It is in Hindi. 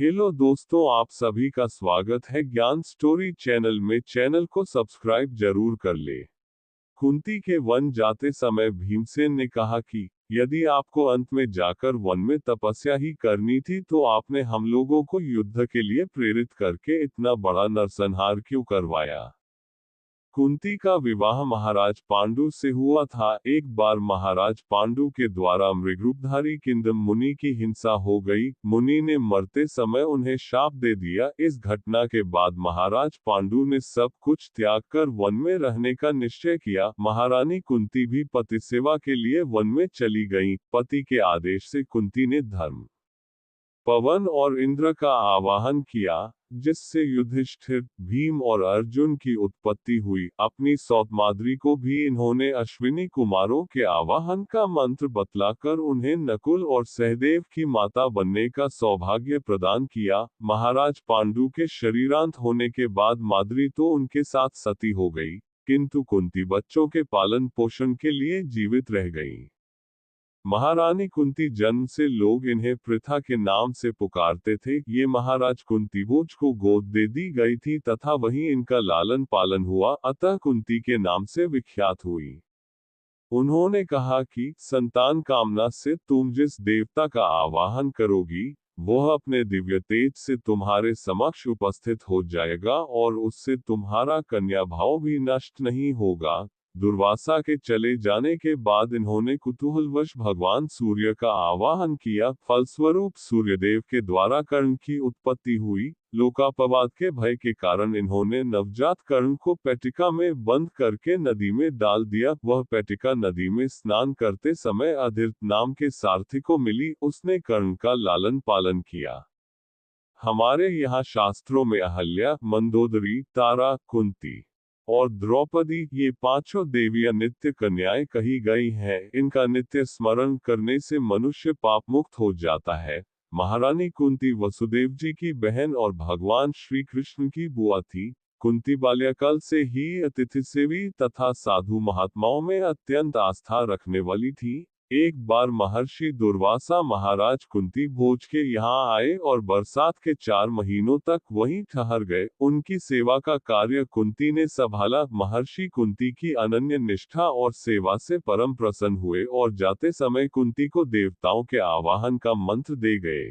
हेलो दोस्तों, आप सभी का स्वागत है ज्ञान स्टोरी चैनल में। चैनल को सब्सक्राइब जरूर कर ले। कुंती के वन जाते समय भीमसेन ने कहा कि यदि आपको अंत में जाकर वन में तपस्या ही करनी थी तो आपने हम लोगों को युद्ध के लिए प्रेरित करके इतना बड़ा नरसंहार क्यों करवाया। कुंती का विवाह महाराज पांडु से हुआ था। एक बार महाराज पांडु के द्वारा मृगरूपधारी किंदम मुनि की हिंसा हो गई। मुनि ने मरते समय उन्हें शाप दे दिया। इस घटना के बाद महाराज पांडु ने सब कुछ त्याग कर वन में रहने का निश्चय किया। महारानी कुंती भी पति सेवा के लिए वन में चली गईं। पति के आदेश से कुंती ने धर्म, पवन और इंद्र का आवाहन किया, जिससे युधिष्ठिर, भीम और अर्जुन की उत्पत्ति हुई। अपनी सौत माद्री को भी इन्होंने अश्विनी कुमारों के आवाहन का मंत्र बतलाकर उन्हें नकुल और सहदेव की माता बनने का सौभाग्य प्रदान किया। महाराज पांडु के शरीरांत होने के बाद माद्री तो उनके साथ सती हो गई, किंतु कुंती बच्चों के पालन पोषण के लिए जीवित रह गईं। महारानी कुंती जन्म से लोग इन्हें पृथा के नाम से पुकारते थे। ये महाराज कुंती भोज को गोद दे दी गई थी तथा वहीं इनका लालन पालन हुआ, अतः कुंती के नाम से विख्यात हुई। उन्होंने कहा कि संतान कामना से तुम जिस देवता का आवाहन करोगी, वह अपने दिव्य तेज से तुम्हारे समक्ष उपस्थित हो जाएगा और उससे तुम्हारा कन्या भाव भी नष्ट नहीं होगा। दुर्वासा के चले जाने के बाद इन्होंने कुतूहलवश भगवान सूर्य का आवाहन किया। फलस्वरूप सूर्यदेव के द्वारा कर्ण की उत्पत्ति हुई। लोकापवाद के भय के कारण इन्होंने नवजात कर्ण को पेटिका में बंद करके नदी में डाल दिया। वह पेटिका नदी में स्नान करते समय अधीर नाम के सारथी को मिली। उसने कर्ण का लालन पालन किया। हमारे यहाँ शास्त्रों में अहल्या, मंदोदरी, तारा, कुंती और द्रौपदी, ये पांचों देवियां नित्य कन्याएं कही गई हैं। इनका नित्य स्मरण करने से मनुष्य पाप मुक्त हो जाता है। महारानी कुंती वसुदेव जी की बहन और भगवान श्री कृष्ण की बुआ थी। कुंती बाल्यकाल से ही अतिथि सेवी तथा साधु महात्माओं में अत्यंत आस्था रखने वाली थी। एक बार महर्षि दुर्वासा महाराज कुंती भोज के यहाँ आए और बरसात के 4 महीनों तक वहीं ठहर गए। उनकी सेवा का कार्य कुंती ने संभाला। महर्षि कुंती की अनन्य निष्ठा और सेवा से परम प्रसन्न हुए और जाते समय कुंती को देवताओं के आवाहन का मंत्र दे गए।